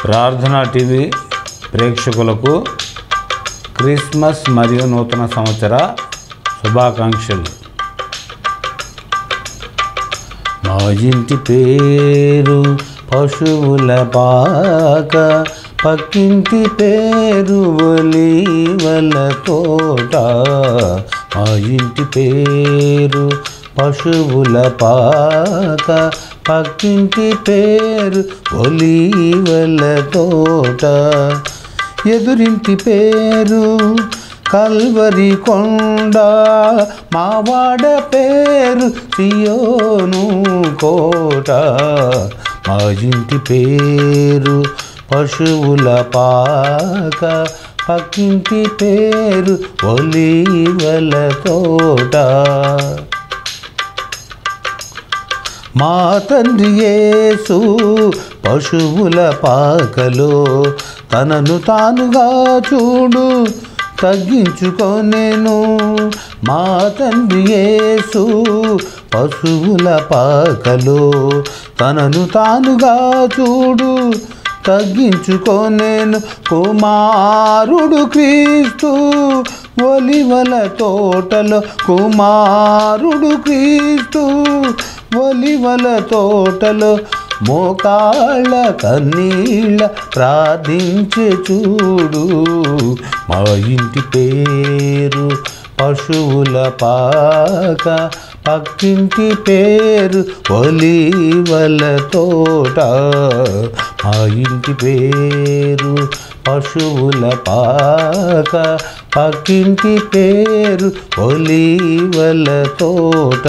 ప్రార్థనా టీవీ ప్రేక్షకులకు క్రిస్మస్ మరియు నూతన సంవత్సర శుభాకాంక్షలు. మా ఇంటి పేరు పశువుల పాక, పక్కింటి పేరు ఒలీవల తోట. మా ఇంటి పేరు పశువుల పాక, పక్కింటి పేరు ఒలీవల తోట. ఎదురింటి పేరు కల్వరి కొండ, మావాడ పేరు సియోను కోట. మా ఇంటి పేరు పశువుల పాక, పక్కింటి పేరు ఒలీవల తోట. మా తండ్రి యేసు పశువుల పాకలో తనను తానుగా చూడు తగ్గించుకొనెను. మా తండ్రి యేసు పశువుల పాకలో తనను తానుగా చూడు తగ్గించుకొనెను. కుమారుడు క్రీస్తు ఒలీవల తోటలో, కుమారుడు క్రీస్తు ఒలీవల తోటలో మోకాళ్ళ కన్నీళ్ళ ప్రార్థించే చూడు. మా ఇంటి పేరు పశువుల పాక, పక్కింటి పేరు ఒలీవల తోట. మా ఇంటి పేరు పశువుల పాక, పక్కింటి పేరు ఒలీవల తోట.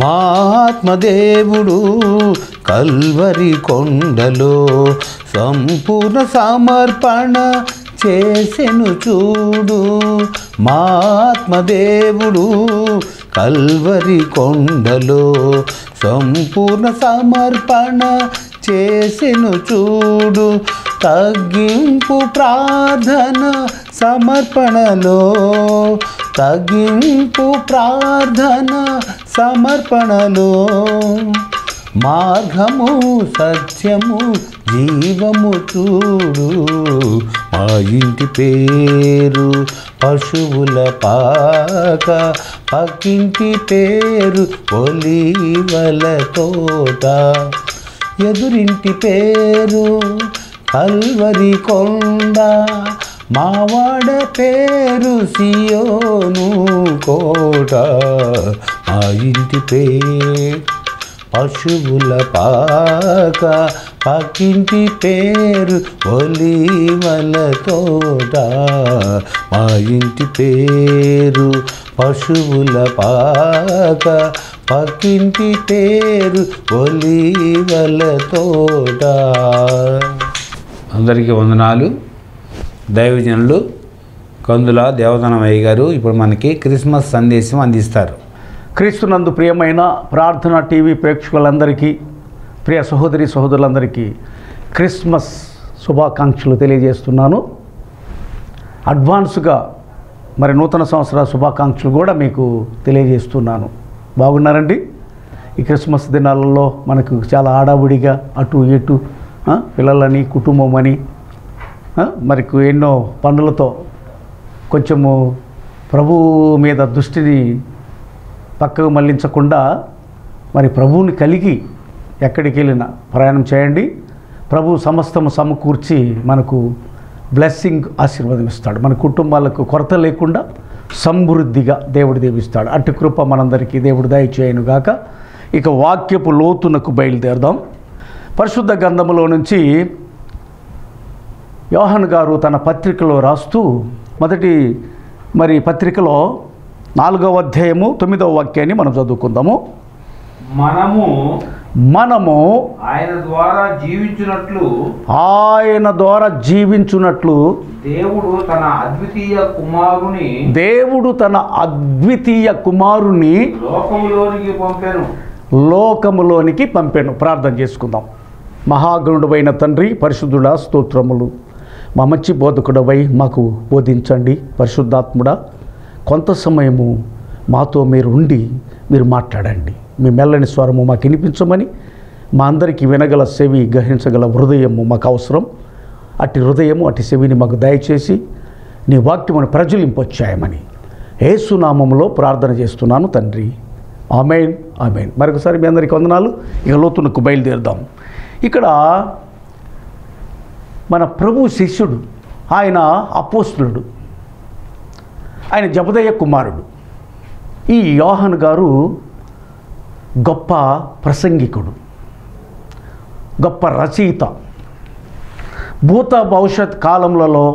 మా ఆత్మదేవుడు కల్వరి కొండలో సంపూర్ణ సమర్పణ చేసెను చూడు. మా ఆత్మదేవుడు కల్వరి కొండలో సంపూర్ణ సమర్పణ చేసెను చూడు. తగ్గింపు ప్రార్థన సమర్పణలో, తగ్గింపు ప్రార్థన సమర్పణలో మార్గము సత్యము జీవము చూడు. మా ఇంటి పేరు పశువుల పాక, పక్కింటి పేరు ఒలీవల తోట. ఎదురింటి పేరు కల్వరి కొండ, మావాడ పేరు సియోను కోట. మా ఇంటి పేరు పశువుల పాక, పక్కింటి పేరు ఒలీవల తోట. మా ఇంటి పేరు పశువుల పాక, పక్కింటి పేరు ఒలీవల తోట. అందరికీ వందనాలు. దైవజనులు కందుల దేవధనమయ్య గారు ఇప్పుడు మనకి క్రిస్మస్ సందేశం అందిస్తారు. క్రీస్తునందు ప్రియమైన ప్రార్థనా టీవీ ప్రేక్షకులందరికీ, ప్రియ సహోదరి సహోదరులందరికీ క్రిస్మస్ శుభాకాంక్షలు తెలియజేస్తున్నాను. అడ్వాన్స్గా మరి నూతన సంవత్సర శుభాకాంక్షలు కూడా మీకు తెలియజేస్తున్నాను. బాగున్నారండి? ఈ క్రిస్మస్ దినాలలో మనకు చాలా ఆడాబుడిగా అటు ఇటు పిల్లలని కుటుంబం అని మరి ఎన్నో పనులతో కొంచెము ప్రభువు మీద దృష్టిని పక్కకు మళ్లించకుండా మరి ప్రభువుని కలిగి ఎక్కడికి వెళ్ళినా ప్రయాణం చేయండి. ప్రభు సమస్తము సమకూర్చి మనకు బ్లెస్సింగ్ ఆశీర్వాదం ఇస్తాడు. మన కుటుంబాలకు కొరత లేకుండా సమృద్ధిగా దేవుడు దీవిస్తాడు. అటు కృప మనందరికీ దేవుడు దయచేయనుగాక. ఇక వాక్యపు లోతునకు బయలుదేరదాం. పరిశుద్ధ గ్రంథములో నుంచి యోహాను గారు తన పత్రికలో రాస్తూ మొదటి మరి పత్రికలో 4వ అధ్యాయము 9వ వాక్యాన్ని మనం చదువుకుందాము. మనము ఆయన ద్వారా జీవించున్నట్లు దేవుడు తన అద్వితీయ కుమారుని లోకములోనికి పంపెను. ప్రార్థన చేసుకుందాం. మహాగణుడైన తండ్రి, పరిశుద్ధుడా స్తోత్రములు. మా మంచి బోధకుడవై మాకు బోధించండి. పరిశుద్ధాత్ముడా, కొంత సమయము మాతో మీరు ఉండి మీరు మాట్లాడండి. మీ మెల్లని స్వరము మాకు వినిపించమని మా అందరికీ వినగల చెవి, గ్రహించగల హృదయము మాకు అవసరం. అట్టి హృదయము, అట్టి చెవిని మాకు దయచేసి నీ వాక్యమును ప్రజ్వలింపొచ్చాయమని యేసు నామములో ప్రార్థన చేస్తున్నాను తండ్రి. ఆమేన్, ఆమేన్. మరొకసారి మీ అందరికీ వందనాలు. ఇక లోతునకు బయలుదేరుదాం. ఇక్కడ మన ప్రభు శిష్యుడు, ఆయన అపోస్తలుడు, ఆయన జబదయ్య కుమారుడు. ఈ యోహాను గారు గొప్ప ప్రసంగికుడు, గొప్ప రచయిత. భూత భవిష్యత్ కాలములలో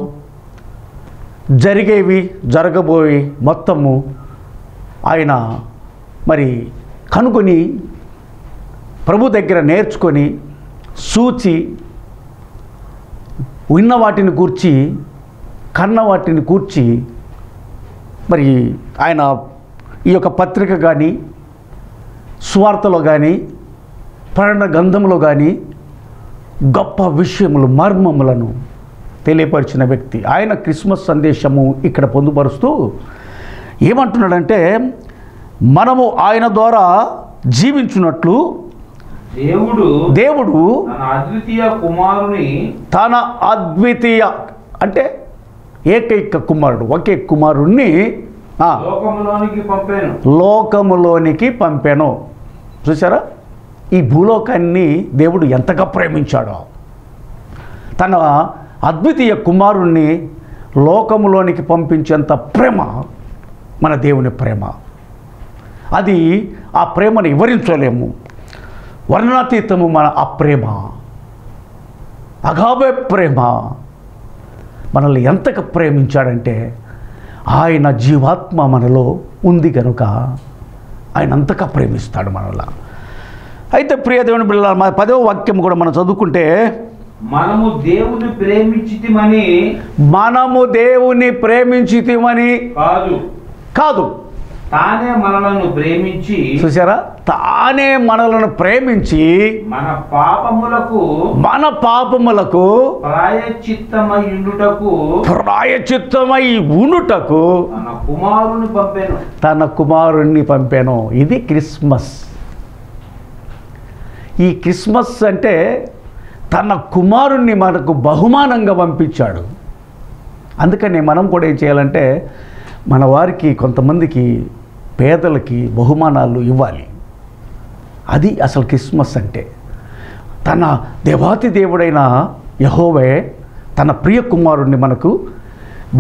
జరిగేవి, జరగబోయి మొత్తము ఆయన మరి కనుగొని ప్రభు దగ్గర నేర్చుకొని సూచి విన్న వాటిని గూర్చి, కన్న వాటిని గూర్చి మరి ఆయన ఈ యొక్క పత్రిక కానీ, సువార్తలో కానీ, ప్రకటన గ్రంథంలో కానీ గొప్ప విషయములు, మర్మములను తెలియపరిచిన వ్యక్తి. ఆయన క్రిస్మస్ సందేశము ఇక్కడ పొందుపరుస్తూ ఏమంటున్నాడంటే, మనము ఆయన ద్వారా జీవించున్నట్లు దేవుడు తన అద్వితీయ అంటే ఏకైక కుమారుడు, ఒకే కుమారుణ్ణి లోకములోనికి పంపాను. చూసారా, ఈ భూలోకాన్ని దేవుడు ఎంతగా ప్రేమించాడో. తన అద్వితీయ కుమారుణ్ణి లోకములోనికి పంపించేంత ప్రేమ మన దేవుని ప్రేమ. అది ఆ ప్రేమను వివరించలేము, వర్ణనాతీతము మన ఆ ప్రేమ, అగాధ ప్రేమ. మనల్ని ఎంతగా ప్రేమించాడంటే ఆయన జీవాత్మ మనలో ఉంది కనుక ఆయన అంతగా ప్రేమిస్తాడు మనల్ని. అయితే ప్రియ దేవుని బిడ్డలారా, మా 10వ వాక్యం కూడా మనం చదువుకుంటే, మనము దేవుని ప్రేమించితిమని కాదు, తానే మనలను ప్రేమించి, చూసారా, తానే మనలను ప్రేమించి మన పాపములకు ప్రాయచిత్తమై ఉండుటకు తన కుమారుణ్ణి పంపాను. ఇది క్రిస్మస్. ఈ క్రిస్మస్ అంటే తన కుమారుణ్ణి మనకు బహుమానంగా పంపించాడు. అందుకని మనం కూడా ఏం చేయాలంటే, మన వారికి, కొంతమందికి, పేదలకి బహుమానాలు ఇవ్వాలి. అది అసలు క్రిస్మస్ అంటే. తన దేవాతి దేవుడైన యెహోవా తన ప్రియ కుమారుణ్ణి మనకు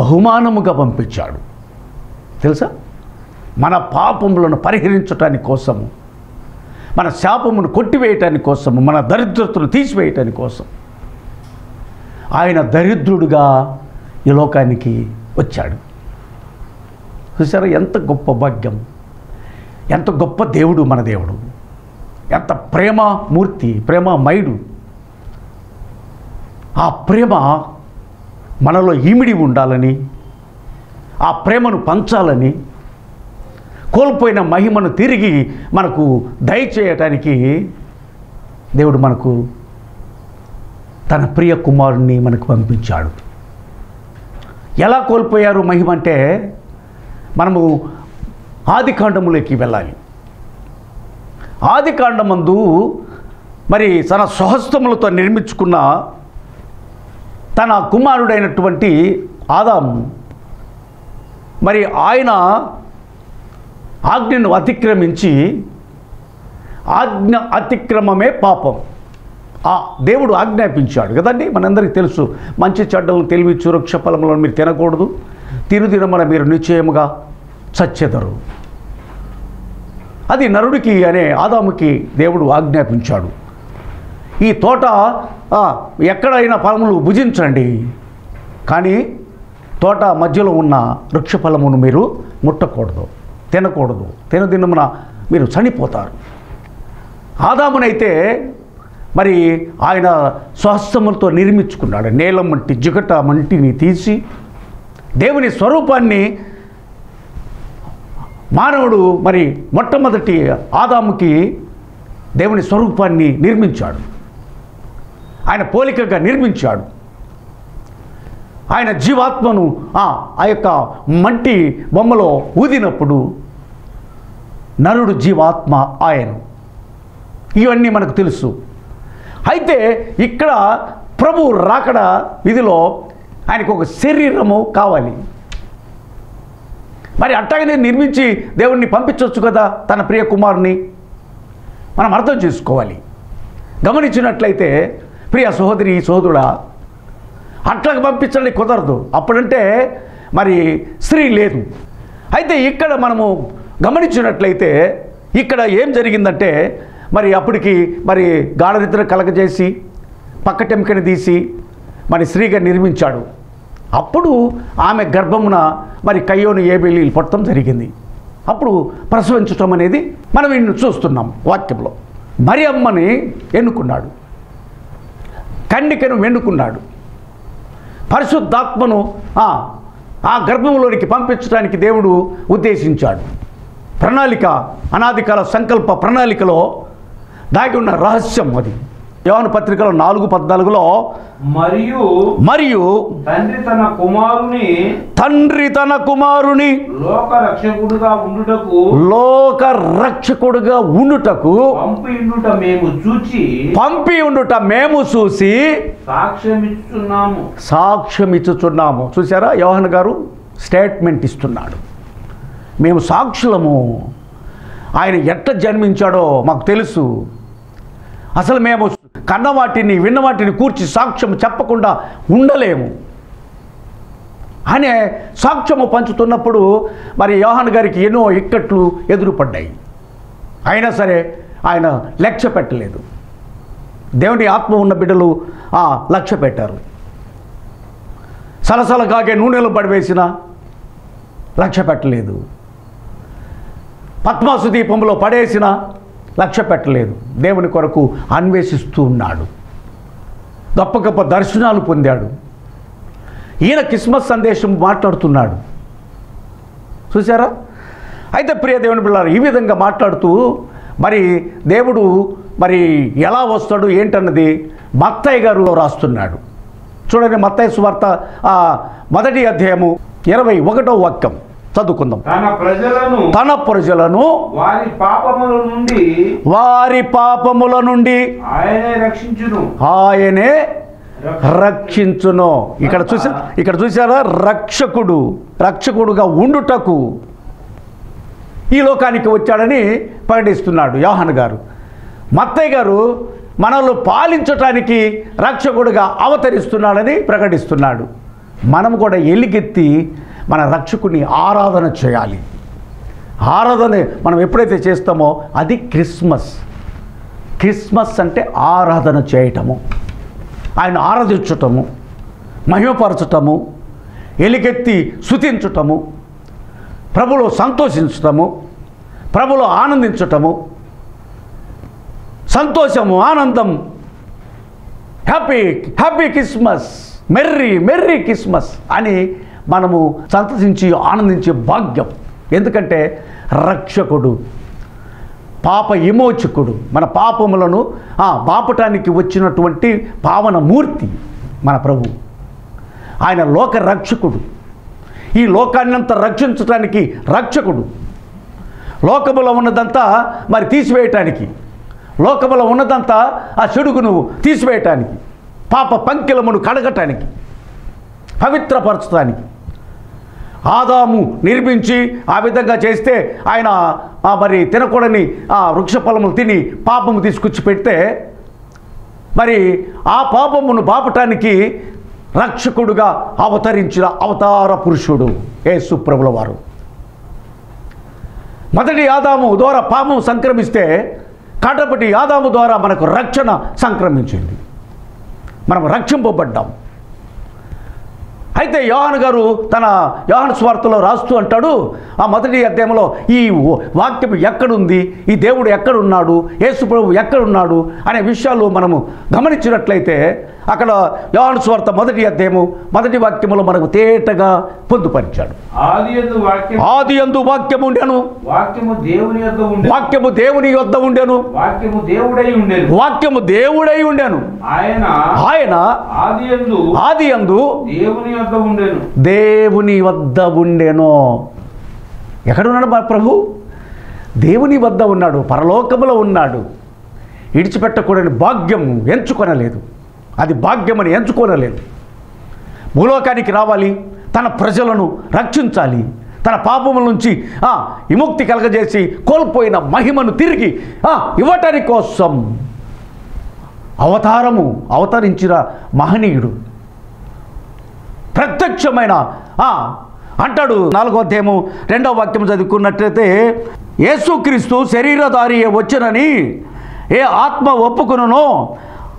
బహుమానముగా పంపించాడు. తెలుసా, మన పాపములను పరిహరించటానికి కోసము, మన శాపమును కొట్టివేయటానికి కోసము, మన దరిద్రతను తీసివేయటానికి కోసం ఆయన దరిద్రుడుగా ఈ లోకానికి వచ్చాడు. చూసారా, ఎంత గొప్ప భాగ్యం, ఎంత గొప్ప దేవుడు మన దేవుడు, ఎంత ప్రేమమూర్తి, ప్రేమమయుడు. ఆ ప్రేమ మనలో ఇమిడి ఉండాలని, ఆ ప్రేమను పంచాలని, కోల్పోయిన మహిమను తిరిగి మనకు దయచేయటానికి దేవుడు మనకు తన ప్రియ కుమారుణ్ణి మనకు పంపించాడు. ఎలా కోల్పోయారు మహిమ అంటే, మనము ఆదికాండములోకి వెళ్ళాలి. ఆదికాండమందు మరి తన స్వహస్తములతో నిర్మించుకున్న తన కుమారుడైనటువంటి ఆదాము, మరి ఆయన ఆజ్ఞను అతిక్రమించి, ఆజ్ఞ అతిక్రమమే పాపం. ఆ దేవుడు ఆజ్ఞాపించాడు కదండి, మనందరికీ తెలుసు. మంచి చెడ్డలను తెలివి వృక్ష ఫలములను మీరు తినకూడదు, తినుదినమున మీరు నిశ్చయముగా చచ్చెదరు. అది నరుడికి అనే ఆదాముకి దేవుడు ఆజ్ఞాపించాడు. ఈ తోట ఎక్కడైనా ఫలములు భుజించండి, కానీ తోట మధ్యలో ఉన్న వృక్ష ఫలమును మీరు ముట్టకూడదు, తినకూడదు, తినదినమున మీరు చనిపోతారు. ఆదామునైతే మరి ఆయన స్వహస్తములతో నిర్మించుకున్నాడు. నేల మట్టి, జిగట మట్టిని తీసి దేవుని స్వరూపాన్ని మానవుడు మరి మొట్టమొదటి ఆదాముకి దేవుని స్వరూపాన్ని నిర్మించాడు, ఆయన పోలికగా నిర్మించాడు. ఆయన జీవాత్మను ఆ యొక్క మట్టి బొమ్మలో ఊదినప్పుడు నరుడు జీవాత్మ ఆయన. ఇవన్నీ మనకు తెలుసు. అయితే ఇక్కడ ప్రభు రాకడ విధిలో ఆయనకు ఒక శరీరము కావాలి. మరి అట్టగానే నిర్మించి దేవుణ్ణి పంపించవచ్చు కదా తన ప్రియ కుమారుని. మనం అర్థం చేసుకోవాలి. గమనించినట్లయితే ప్రియ సహోదరి సహోదరుడా, అట్లాగా పంపించడానికి కుదరదు. అప్పుడంటే మరి స్త్రీ లేదు. అయితే ఇక్కడ మనము గమనించినట్లయితే ఇక్కడ ఏం జరిగిందంటే మరి అప్పటికి మరి గాఢనిద్ర కలగజేసి పక్కటెంకని తీసి మరి స్త్రీగా నిర్మించాడు. అప్పుడు ఆమె గర్భమున మరి కయ్యోను ఏబేలీలు పుట్టడం జరిగింది. అప్పుడు ప్రసవించటం అనేది మనం ఇన్ని చూస్తున్నాం వాక్యంలో. మరియమ్మని ఎన్నుకున్నాడు, కన్యకను ఎన్నుకున్నాడు, పరిశుద్ధాత్మను ఆ గర్భంలోనికి పంపించడానికి దేవుడు ఉద్దేశించాడు. ప్రణాళిక, అనాదికాల సంకల్ప ప్రణాళికలో దాగి ఉన్న రహస్యం అది. యోహాను పత్రికలో 4:14 మరియు తండ్రి తన కుమారుని లోక రక్షకుడుగా ఉండుటకు పంపి ఉండుట మేము చూసి సాక్ష్యమిచ్చుచున్నాము. చూసారా, యోహాను గారు స్టేట్మెంట్ ఇస్తున్నాడు. మేము సాక్షులము. ఆయన ఎట్లా జన్మించాడో మాకు తెలుసు. అసలు మేము కన్నవాటిని విన్నవాటిని కూర్చి సాక్ష్యం చెప్పకుండా ఉండలేము అనే సాక్ష్యము పంచుతున్నప్పుడు మరి యోహాను గారికి ఎన్నో ఇక్కట్లు ఎదురుపడ్డాయి. అయినా సరే ఆయన లక్ష్య పెట్టలేదు. దేవుని ఆత్మ ఉన్న బిడ్డలు లక్ష్య పెట్టారు. సలసల కాగే నూనెలు పడివేసిన లక్ష్య పెట్టలేదు. పద్మాసు దీపంలో పడేసిన లక్ష్య పెట్టలేదు. దేవుని కొరకు అన్వేషిస్తూ ఉన్నాడు. గొప్ప గొప్ప దర్శనాలు పొందాడు. ఈయన క్రిస్మస్ సందేశం మాట్లాడుతున్నాడు. చూసారా? అయితే ప్రియ దేవుని పిల్లలు ఈ విధంగా మాట్లాడుతూ మరి దేవుడు మరి ఎలా వస్తాడు ఏంటన్నది మత్తయి గారు రాస్తున్నాడు. చూడండి, మత్తయి సువార్త 1వ అధ్యాయము 21వ వాక్యం చదువుకుందాం. తన ప్రజలను వారి పాపముల నుండి ఆయనే రక్షించును. ఇక్కడ చూసారా, రక్షకుడుగా ఉండుటకు ఈ లోకానికి వచ్చాడని ప్రకటిస్తున్నాడు యోహాను గారు. మత్తయి గారు మనల్ని పాలించటానికి రక్షకుడుగా అవతరిస్తున్నాడని ప్రకటిస్తున్నాడు. మనం కూడా ఎలుగెత్తి మన రక్షకుని ఆరాధన చేయాలి. ఆరాధన మనం ఎప్పుడైతే చేస్తామో అది క్రిస్మస్. క్రిస్మస్ అంటే ఆరాధన చేయటము, ఆయన ఆరాధించటము, మహిమపరచటము, ఎలుగెత్తి స్తుతించటము, ప్రభులో సంతోషించటము, ప్రభులో ఆనందించటము, సంతోషము, ఆనందం, happy happy Christmas, merry Christmas అని మనము సంతోషించి ఆనందించే భాగ్యం. ఎందుకంటే రక్షకుడు, పాప విమోచకుడు, మన పాపములను బాపటానికి వచ్చినటువంటి పావన మూర్తి మన ప్రభు. ఆయన లోక రక్షకుడు. ఈ లోకాన్నంతా రక్షించటానికి రక్షకుడు. లోకములో ఉన్నదంతా మరి తీసివేయటానికి, లోకములో ఉన్నదంతా ఆ చెడుగును తీసివేయటానికి, పాప పంకిలమును కడగటానికి, పవిత్రపరచడానికి ఆదాము నిర్మించి ఆ విధంగా చేస్తే ఆయన మరి తినకూడని వృక్ష ఫలములు తిని పాపము తీసుకొచ్చి పెడితే మరి ఆ పాపమును బాపటానికి రక్షకుడుగా అవతరించిన అవతార పురుషుడు యేసు ప్రభుల వారు. మొదటి ఆదాము ద్వారా పాపం సంక్రమిస్తే కాటపటి ఆదాము ద్వారా మనకు రక్షణ సంక్రమించింది. మనం రక్షింపబడ్డాం. అయితే యోహాను గారు తన యోహాను సువార్తలో రాస్తూ అంటాడు, ఆ 1వ అధ్యాయంలో ఈ వాక్యం ఎక్కడుంది, ఈ దేవుడు ఎక్కడున్నాడు, యేసు ప్రభు ఎక్కడున్నాడు అనే విషయాలు మనము గమనించినట్లయితే అక్కడ యోహాను సువార్త 1వ అధ్యాయము 1వ వాక్యములో మనకు తేటగా పొందుపరిచాడు. ఆదియందు వాక్యము ఉండెను, వాక్యము దేవుని యొద్ద ఉండెను, వాక్యము దేవుడై ఉండెను, ఆయన ఆదియందు దేవుని వద్ద ఉండెను. ఎక్కడున్నాడు మా ప్రభు? దేవుని వద్ద ఉన్నాడు, పరలోకములో ఉన్నాడు. విడిచిపెట్టకూడని భాగ్యం ఎంచుకొనలేదు. అది భాగ్యమని ఎంచుకోనలేదు. భూలోకానికి రావాలి, తన ప్రజలను రక్షించాలి, తన పాపముల నుంచి విముక్తి కలగజేసి కోల్పోయిన మహిమను తిరిగి ఇవ్వటాని కోసం అవతరించిన మహనీయుడు. ప్రత్యక్షమైన అంటాడు 4వ అధ్యాయము 2వ వాక్యం చదువుకున్నట్లయితే, యేసుక్రీస్తు శరీరధారి వచ్చునని ఏ ఆత్మ ఒప్పుకునునో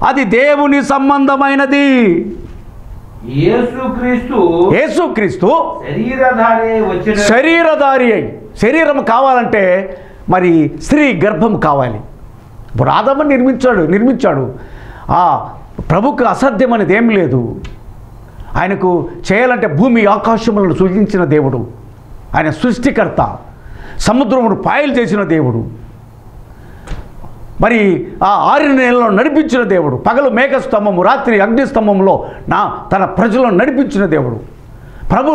అది దేవుని సంబంధమైనది. యేసుక్రీస్తు శరీరధారి అయి, శరీరం కావాలంటే మరి స్త్రీ గర్భం కావాలి. ఇప్పుడు ఆదాము నిర్మించాడు. ప్రభుకు అసాధ్యం అనేది ఏం లేదు. ఆయనకు చేయాలంటే భూమి ఆకాశములను సృజించిన దేవుడు, ఆయన సృష్టికర్త, సముద్రమును పాయలు చేసిన దేవుడు, మరి ఆ 6 నెలల్లో నడిపించిన దేవుడు, పగలు మేఘస్తంభము రాత్రి అగ్నిస్తంభంలో తన ప్రజలను నడిపించిన దేవుడు. ప్రభు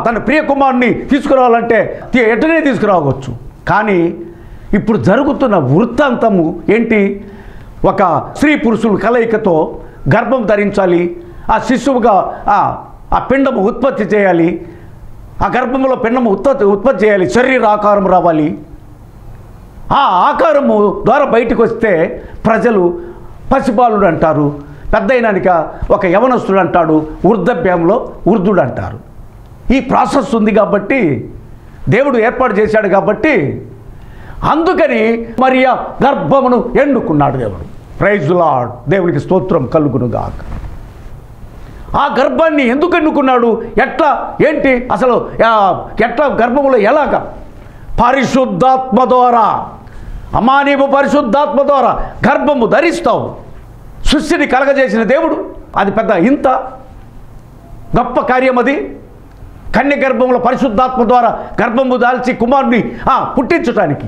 తన ప్రియ కుమారుని తీసుకురావాలంటే ఎటనే తీసుకురావచ్చు. కానీ ఇప్పుడు జరుగుతున్న వృత్తాంతము ఏంటి? ఒక స్త్రీ పురుషులు కలయికతో గర్భం ధరించాలి, ఆ శిశువుగా ఆ పిండము ఉత్పత్తి చేయాలి, ఆ గర్భంలో పిండము ఉత్పత్తి చేయాలి, శరీర ఆకారం రావాలి. ఆ ఆకారము ద్వారా బయటకు వస్తే ప్రజలు పసిబాలుడు అంటారు, పెద్ద అయినాక ఒక యవనస్తుడు అంటాడు, వృద్ధభ్యంలో వృద్ధుడు అంటారు. ఈ ప్రాసెస్ ఉంది కాబట్టి, దేవుడు ఏర్పాటు చేశాడు కాబట్టి, అందుకని మరియా గర్భమును ఎన్నుకున్నాడు దేవుడు. ప్రైజ్ లార్డ్, దేవునికి స్తోత్రం కలుగునుగాక. ఆ గర్భాన్ని ఎందుకు ఎన్నుకున్నాడు? ఎట్లా ఏంటి అసలు? ఎట్లా గర్భములో ఎలాగా? పరిశుద్ధాత్మ ద్వారా. అమ్మా, నీవు పరిశుద్ధాత్మ ద్వారా గర్భము ధరిస్తావు. సృష్టిని కలగజేసిన దేవుడు, అది పెద్ద ఇంత గొప్ప కార్యం. అది కన్య గర్భంలో పరిశుద్ధాత్మ ద్వారా గర్భము దాల్చి కుమారుని పుట్టించడానికి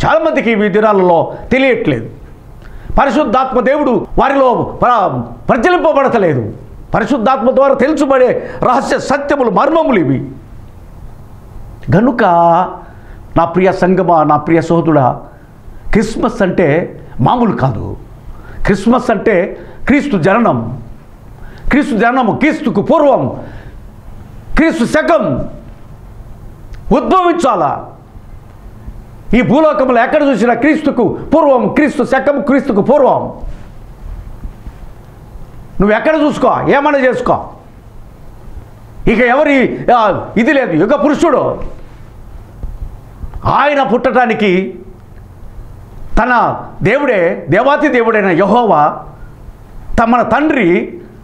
చాలామందికి ఈ దినాలలో తెలియట్లేదు. పరిశుద్ధాత్మ దేవుడు వారిలో ప్రజ్వలింపబడతలేదు. పరిశుద్ధాత్మ ద్వారా తెలుసుబడే రహస్య సత్యములు, మర్మములు ఇవి. గనుక నా ప్రియ సంగమా, నా ప్రియ సోదరుడా, క్రిస్మస్ అంటే మామూలు కాదు. క్రిస్మస్ అంటే క్రీస్తు జననం. క్రీస్తు జననము క్రీస్తుకు పూర్వం, క్రీస్తు శకం ఉద్భవించాలా. ఈ భూలోకంలో ఎక్కడ చూసినా క్రీస్తుకు పూర్వం, క్రీస్తు శకం, క్రీస్తుకు పూర్వం. నువ్వు ఎక్కడ చూసుకో, ఏమన్నా చేసుకో, ఇక ఎవరి ఇది లేదు. యుగ పురుషుడు ఆయన పుట్టడానికి తన దేవుడే, దేవాతి దేవుడైన యెహోవా మన తండ్రి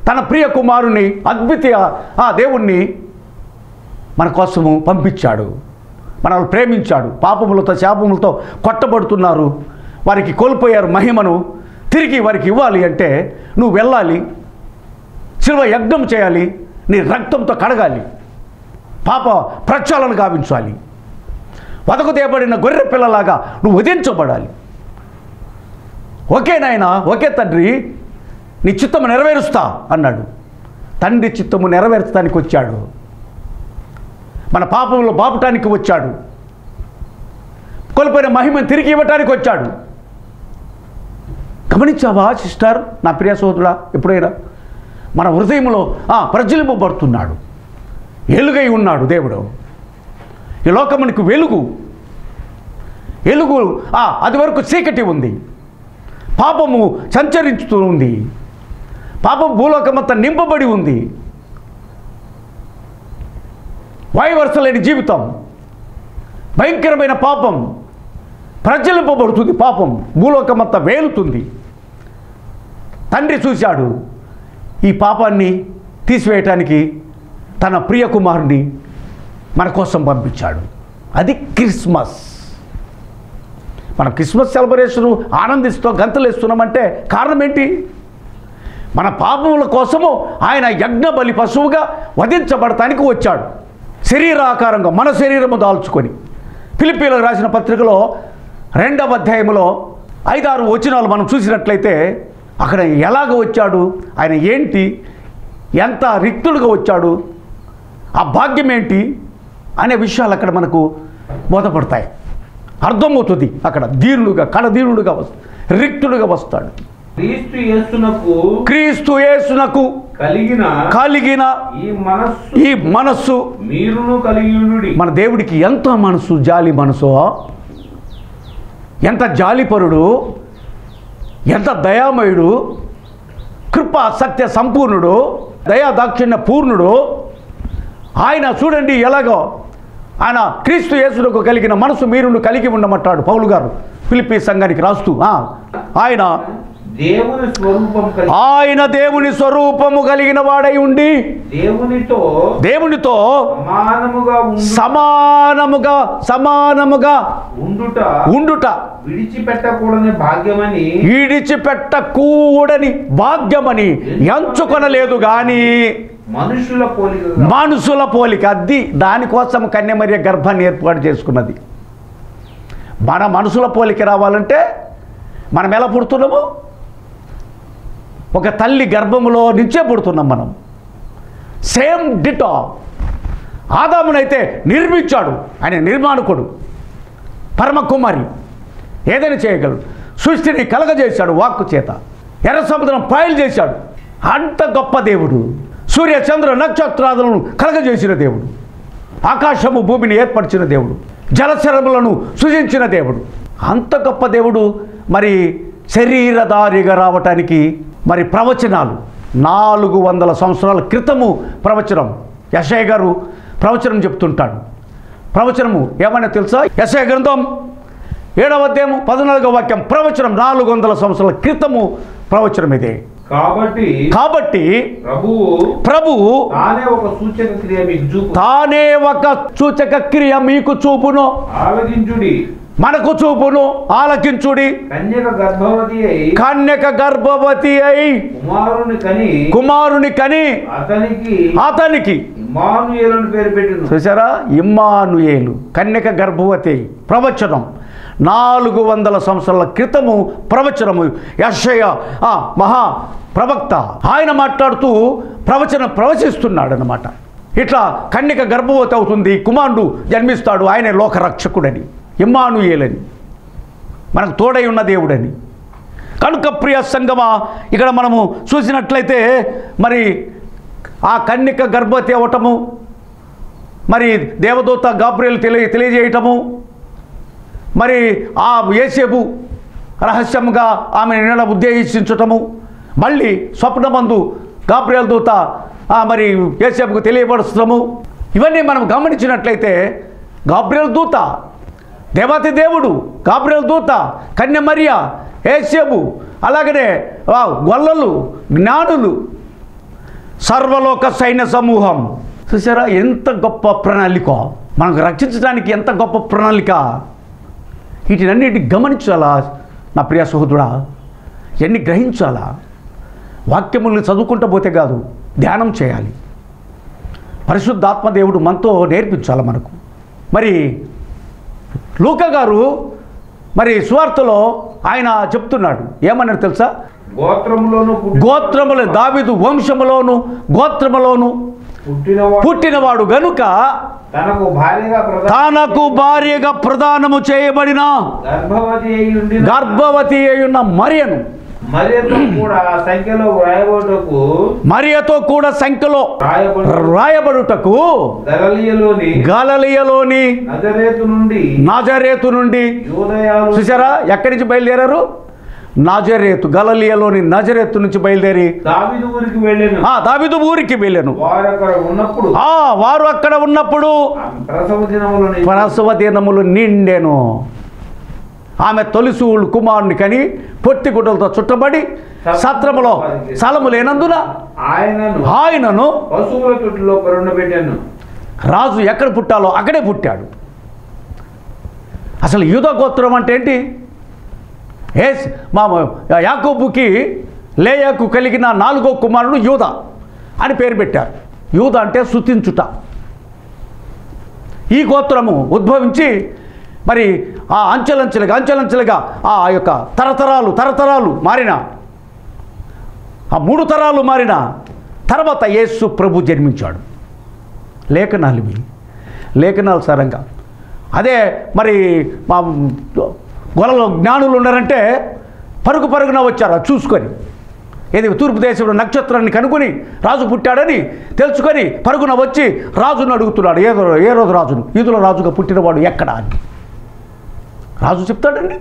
తన ప్రియ కుమారుని, అద్వితీయ దేవుణ్ణి మన కోసము పంపించాడు. మనల్ని ప్రేమించాడు. పాపములతో శాపములతో కొట్టబడుతున్నారు, వారికి కోల్పోయారు మహిమను, తిరిగి వారికి ఇవ్వాలి అంటే నువ్వు వెళ్ళాలి, శిలువ యజ్ఞం చేయాలి, నీ రక్తంతో కడగాలి, పాప ప్రక్షాళన గావించాలి, వదకు తేబడిన గొర్రె పిల్లలాగా నువ్వు వధించబడాలి. ఓకే నాయనా, ఓకే తండ్రి, నీ చిత్తము నెరవేరుస్తా అన్నాడు. తండ్రి చిత్తము నెరవేర్చడానికి వచ్చాడు. మన పాపంలో బాపటానికి వచ్చాడు. కోల్పోయిన మహిమను తిరిగి ఇవ్వటానికి వచ్చాడు. గమనించావా సిస్టర్, నా ప్రియ సోదరుడా? ఎప్పుడైనా మన హృదయంలో ప్రజ్వలింపబడుతున్నాడు, వెలుగై ఉన్నాడు దేవుడు. ఈ లోకమునికి వెలుగు. అది వరకు చీకటి ఉంది, పాపము సంచరిస్తూ ఉంది, పాపం భూలోకమంతా నింపబడి ఉంది. వాయువర్సలేని జీవితం, భయంకరమైన పాపం ప్రజ్వలింపబడుతుంది. పాపం భూలోకమంతా వేలుతుంది. తండ్రి చూశాడు, ఈ పాపాన్ని తీసివేయటానికి తన ప్రియ కుమారుని మన కోసం పంపించాడు. అది క్రిస్మస్. మనం క్రిస్మస్ సెలబ్రేషన్ ఆనందిస్తూ గంతలేస్తున్నామంటే కారణం ఏంటి? మన పాపముల కోసము ఆయన యజ్ఞ బలి పశువుగా వధించబడటానికి వచ్చాడు. శరీరాకారంగా మన శరీరము దాల్చుకొని. ఫిలిప్పీలకు రాసిన పత్రికలో 2వ అధ్యాయంలో 5-6 వచనాలు మనం చూసినట్లయితే అక్కడ ఎలాగ వచ్చాడు, ఆయన ఏంటి, ఎంత రిక్తుడుగా వచ్చాడు, ఆ భాగ్యం ఏంటి అనే విషయాలు అక్కడ మనకు బోధపడతాయి, అర్థమవుతుంది. అక్కడ దీనుడుగా, కడదీనుడుగా రిక్తుడుగా వస్తాడు. క్రీస్తు యేసునకు కలిగిన ఈ మనస్సు మీరును కలిగి ఉండుడి. మన దేవుడికి ఎంత మనసు, జాలి మనసు, ఎంత జాలిపరుడు, ఎంత దయామయుడు, కృపా సత్య సంపూర్ణుడు, దయా దాక్షిణ్య పూర్ణుడు. ఆయన చూడండి ఎలాగో ఆయన క్రీస్తు యేసునకు కలిగిన మనసు మీరును కలిగి ఉండమంటాడు పౌలు గారు ఫిలిప్పీ సంఘానికి రాస్తూ. ఆయన దేవుని స్వరూపము కలిగిన వాడై ఉండి దేవునితో సమానముగా ఉండుట విడిచిపెట్టకూడని భాగ్యమని ఎంచుకొనలేదు గాని మనుషుల పోలిక. అది దానికోసం కన్యమరియ గర్భాన్ని ఏర్పాటు చేసుకున్నది. మన మనుషుల పోలిక రావాలంటే మనం ఎలా పుడుతున్నాము? ఒక తల్లి గర్భములో నుంచే పుడుతున్నాం మనం. Same ditto. ఆదామునైతే నిర్మించాడు, ఆయన నిర్మాణకుడు, పరమకుమారి, ఏదైనా చేయగలడు. సృష్టిని కలగజేశాడు వాక్కు చేత. ఎర్ర సముద్రం పాయలు చేశాడు. అంత గొప్ప దేవుడు. సూర్య చంద్ర నక్షత్రాదులను కలగజేసిన దేవుడు. ఆకాశము భూమిని ఏర్పరిచిన దేవుడు. జలచరములను సృజించిన దేవుడు. అంత గొప్ప దేవుడు మరి శరీరధారిగా రావటానికి మరి ప్రవచనాలు 400 సంవత్సరాల క్రితము ప్రవచనం యెషయా గారు ప్రవచనం చెప్తుంటాడు. ప్రవచనము ఏమన్నా తెలుసా? యెషయా గ్రంథం 7వ అధ్యాయం 14వ వాక్యం ప్రవచనం 400 సంవత్సరాల క్రితము ప్రవచనం ఇదే. కాబట్టి ప్రభువు తానే ఒక సూచక క్రియ మీకు చూపును, మనకు చూపును, ఆలకించుడి. కన్యక గర్భవతి అయి కుమారుని కని అతనికి చూసారా, ఇమ్మానుయేలు. కన్యక గర్భవతి అయి ప్రవచనం 400 సంవత్సరాల క్రితము ప్రవచనము. యెషయా మహా ప్రవక్త ఆయన మాట్లాడుతూ ప్రవచిస్తున్నాడు అన్నమాట. ఇట్లా కన్యక గర్భవతి అవుతుంది, కుమారుడు జన్మిస్తాడు, ఆయనే లోకరక్షకుడని, ఇమ్మానుయేలని, మనకు తోడై ఉన్న దేవుడని. కనుక ప్రియ సంగమా, ఇక్కడ మనము చూసినట్లయితే మరి ఆ కన్యక గర్భవతి అవ్వటము, మరి దేవదూత గాబ్రియల్ తెలియజేయటము, మరి ఆ యేసేపు రహస్యంగా ఆమెను నెల ఉద్దేశించటము, మళ్ళీ స్వప్నమందు గాబ్రియల్ దూత మరి యేసేపుకు తెలియపరచటము, ఇవన్నీ మనం గమనించినట్లయితే గాబ్రియల్ దూత దేవాతి దేవుడు, గాబ్రియల్ దూత, కన్యమరియ, యేసేపు, అలాగనే గొల్లలు, జ్ఞానులు, సర్వలోక సైన్య సమూహం. చూసారా ఎంత గొప్ప ప్రణాళిక, మనకు రక్షించడానికి ఎంత గొప్ప ప్రణాళిక. వీటినన్నిటి గమనించాలా నా ప్రియ సహోదరుడా, ఎన్ని గ్రహించాలా. వాక్యములను చదువుకుంటూ పోతే కాదు, ధ్యానం చేయాలి. పరిశుద్ధాత్మ దేవుడు మనతో నేర్పించాలి మనకు. మరి లూకా గారు మరి సువార్తలో ఆయన చెప్తున్నాడు, ఏమన్నాడు తెలుసా? గోత్రములో దావీదు వంశములోను గోత్రములోను పుట్టినవాడు గనుక తనకు భార్యగా ప్రదానము చేయబడిన గర్భవతి అయ్యున్న మరియతో కూడా సంఖ్యలో రాయబడుటకు గలిలయలోని నాజరేతు నుండి చూసారా ఎక్కడి నుంచి బయలుదేరారు? నాజరేతు, గలిలయలోని నాజరేతు నుంచి బయలుదేరి దావీదు ఊరికి వెళ్ళాను. వారు అక్కడ ఉన్నప్పుడు ప్రసవ దినములు నిండెను. ఆమె తొలిసూళ్ళు కుమారుని కని పొట్టి గుడ్డలతో చుట్టబడి సత్రములో స్థలము లేనందున ఆయనను పశువుల తొట్టిలో పరుండబెట్టాను. రాజు ఎక్కడ పుట్టాలో అక్కడే పుట్టాడు. అసలు యూదా గోత్రం అంటే ఏంటి? మా యాకోబుకి లేయాకు కలిగిన 4వ కుమారుడు యూదా అని పేరు పెట్టారు. యూదా అంటే స్తుతించుట. ఈ గోత్రము ఉద్భవించి మరి ఆ అంచెలంచెలుగా ఆ యొక్క తరతరాలు మారిన, ఆ 3 తరాలు మారిన తర్వాత యేసు ప్రభు జన్మించాడు. లేఖనాలు సారంగా అదే మరి మా గొలలో జ్ఞానులు ఉన్నారంటే పరుగున వచ్చారు అది చూసుకొని. ఏది తూర్పు దేశంలో నక్షత్రాన్ని కనుగొని రాజు పుట్టాడని తెలుసుకొని పరుగున వచ్చి రాజును అడుగుతున్నాడు. ఏ రోజు రాజును, యూదుల రాజుగా పుట్టినవాడు ఎక్కడా అని. రాజు చెప్తాడండి.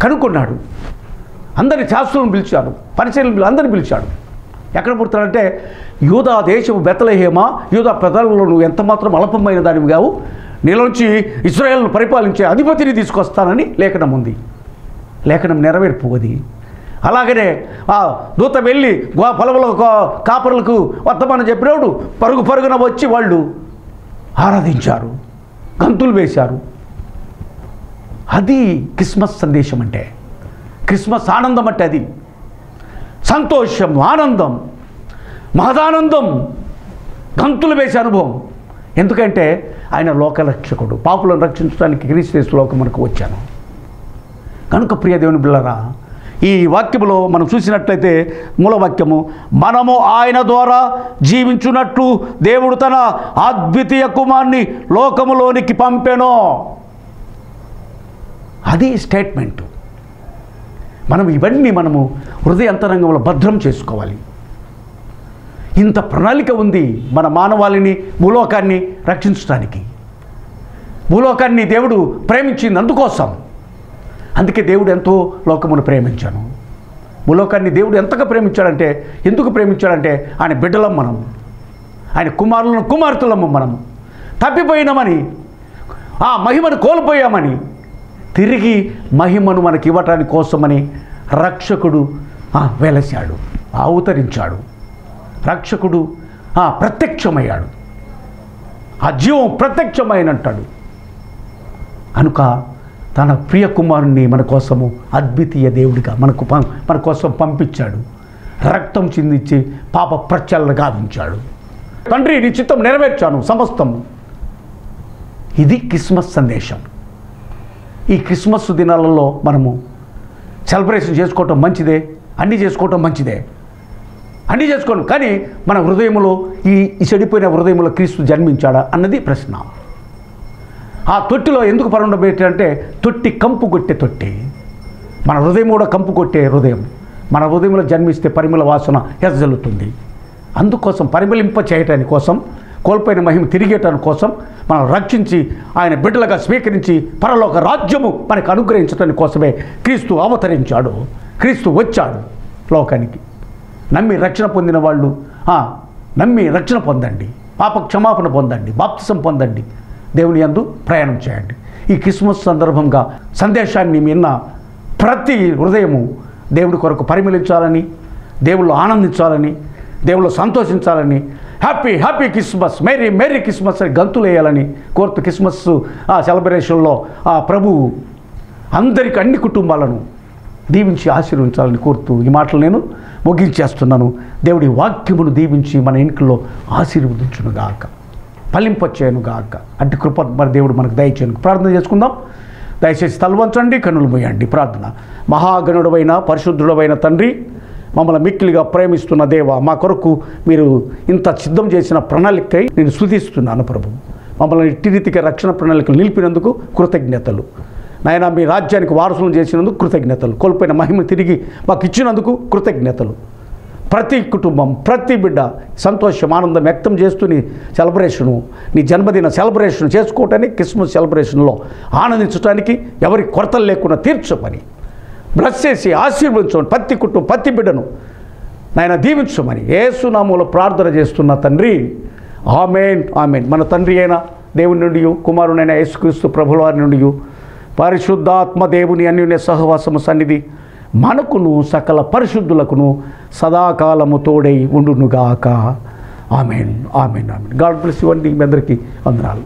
కనుక్కున్నాడు. అందరిని శాస్త్రులను పిలిచాడు, పరిశీలన అందరిని పిలిచాడు. ఎక్కడ పుడతాడంటే యూదా దేశము బెత్లెహేమ, యూదా ప్రజలలో నువ్వు ఎంత మాత్రం అల్పమైన దానివి కావు, నీలోంచి ఇశ్రాయేలును పరిపాలించే అధిపతిని తీసుకొస్తానని లేఖనం ఉంది. లేఖనం నెరవేర్పు అది. అలాగనే ఆ దూత వెళ్ళి పొలముల కాపరులకు వర్తమానం చెప్పినప్పుడు పరుగున వచ్చి వాళ్ళు ఆరాధించారు, గంతులు వేశారు. అది క్రిస్మస్ సందేశం అంటే, క్రిస్మస్ ఆనందం అంటే అది. సంతోషం, ఆనందం, మహదానందం, గంతులు వేసే అనుభవం. ఎందుకంటే ఆయన లోకరక్షకుడు, పాపులను రక్షించడానికి క్రీస్తు లోకమునకు వచ్చాను. కనుక ప్రియ దేవుని బిడ్డలారా, ఈ వాక్యములో మనం చూసినట్లయితే మూలవాక్యము, మనము ఆయన ద్వారా జీవించున్నట్లు దేవుడు తన అద్వితీయ కుమారుని లోకములోనికి పంపెను. అది స్టేట్మెంట్. ఇవన్నీ మనము హృదయ అంతరంగంలో భద్రం చేసుకోవాలి. ఇంత ప్రణాళిక ఉంది మన మానవాళిని, భూలోకాన్ని రక్షించడానికి. భూలోకాన్ని దేవుడు ప్రేమించింది అందుకోసం. అందుకే దేవుడు ఎంతో లోకమును ప్రేమించాను. భూలోకాన్ని దేవుడు ఎంతగా ప్రేమించాడంటే, ఎందుకు ప్రేమించాడంటే ఆయన బిడ్డలం మనం, ఆయన కుమారులను కుమార్తెలము మనం. తప్పిపోయినామని, ఆ మహిమను కోల్పోయామని, తిరిగి మహిమను మనకి ఇవ్వటానికి కోసమని రక్షకుడు వెలసాడు, అవతరించాడు. రక్షకుడు ప్రత్యక్షమయ్యాడు, ఆ జీవం ప్రత్యక్షమైనంటాడు. కనుక తన ప్రియ కుమారుణ్ణి మన కోసము అద్వితీయ దేవుడిగా మన కోసం పంపించాడు. రక్తం చిందించి పాప ప్రక్షాళన గావించాడు. తండ్రి నీ చిత్తం నెరవేర్చాను సమస్తం. ఇది క్రిస్మస్ సందేశం. ఈ క్రిస్మస్ దినాలలో మనము సెలబ్రేషన్ చేసుకోవటం మంచిదే, అన్నీ చేసుకోవటం మంచిదే, అన్నీ చేసుకోను. కానీ మన హృదయంలో ఈ చెడిపోయిన హృదయంలో క్రీస్తు జన్మించాడా అన్నది ప్రశ్న. ఆ తొట్టిలో ఎందుకు పరుండబెట్టాడంటే తొట్టి కంపు కొట్టే తొట్టి. మన హృదయం కూడా కంపు కొట్టే హృదయం. మన హృదయంలో జన్మిస్తే పరిమళ వాసన ఎదజల్లుతుంది. అందుకోసం పరిమళింప చేయటానికి కోసం, కోల్పోయిన మహిమ తిరిగేయటానికి కోసం, మనం రక్షించి ఆయన బిడ్డలుగా స్వీకరించి పరలోక రాజ్యము మనకు అనుగ్రహించడానికి కోసమే క్రీస్తు అవతరించాడు. క్రీస్తు వచ్చాడు లోకానికి. నమ్మి రక్షణ పొందిన వాళ్ళు నమ్మి రక్షణ పొందండి, పాప క్షమాపణ పొందండి, బాప్తిసం పొందండి, దేవుని యందు ప్రయాణం చేయండి. ఈ క్రిస్మస్ సందర్భంగా సందేశాన్ని విన్న ప్రతి హృదయము దేవుడి కొరకు పరిమళించాలని, దేవుళ్ళు ఆనందించాలని, దేవుళ్ళు సంతోషించాలని, happy happy Christmas, merry merry Christmas అని గంతులు వేయాలని కోరుతూ క్రిస్మస్ సెలబ్రేషన్లో ప్రభువు అందరికీ అన్ని కుటుంబాలను దీవించి ఆశీర్వించాలని కోరుతూ ఈ మాటలు నేను ముగించేస్తున్నాను. దేవుడి వాక్యమును దీవించి మన ఇంట్లో ఆశీర్వదించునుగాక, ఫలింపచేయనుగాక. అట్టి కృప మరి దేవుడు మనకు దయచేయను. ప్రార్థన చేసుకుందాం. దయచేసి తలవంచండి, కన్నులు మూయండి. ప్రార్థన. మహాగణుడవైన పరిశుద్ధుడవైన తండ్రి, మమ్మల్ని మిక్కిలిగా ప్రేమిస్తున్న దేవ, మా కొరకు మీరు ఇంత సిద్ధం చేసిన ప్రణాళికై నేను స్తుతిస్తున్నాను ప్రభు. మమ్మల్ని ఇట్టి రీతిగా రక్షణ ప్రణాళికలు నిలిపినందుకు కృతజ్ఞతలు నాయన. మీ రాజ్యానికి వారసులను చేసినందుకు కృతజ్ఞతలు. కోల్పోయిన మహిమ తిరిగి మాకు ఇచ్చినందుకు కృతజ్ఞతలు. ప్రతి కుటుంబం, ప్రతి బిడ్డ సంతోషం, ఆనందం వ్యక్తం చేస్తూ నీ సెలబ్రేషను, నీ జన్మదిన సెలబ్రేషన్ చేసుకోవటానికి, క్రిస్మస్ సెలబ్రేషన్లో ఆనందించడానికి, ఎవరి కొరతలు లేకుండా తీర్చమని, బ్లెస్ చేసి ఆశీర్వదించమని, ప్రతి కుటుంబం ప్రతి బిడ్డను నాయన దీవించమని యేసు నామములో ప్రార్థన చేస్తున్న తండ్రి. ఆమేన్, ఆమేన్. మన తండ్రి అయిన దేవుని నుండి, కుమారునైన యేసుక్రీస్తు ప్రభుల వారి నుండి, పరిశుద్ధాత్మ దేవుని అన్యోన్య సహవాసము సన్నిధి మనకును సకల పరిశుద్ధులకును సదాకాలము తోడై ఉండునుగాక. ఆమేన్, ఆమేన్, ఆమేన్. గాడ్ బ్లెస్ యు అండి. మీ అందరికీ వందనాలు.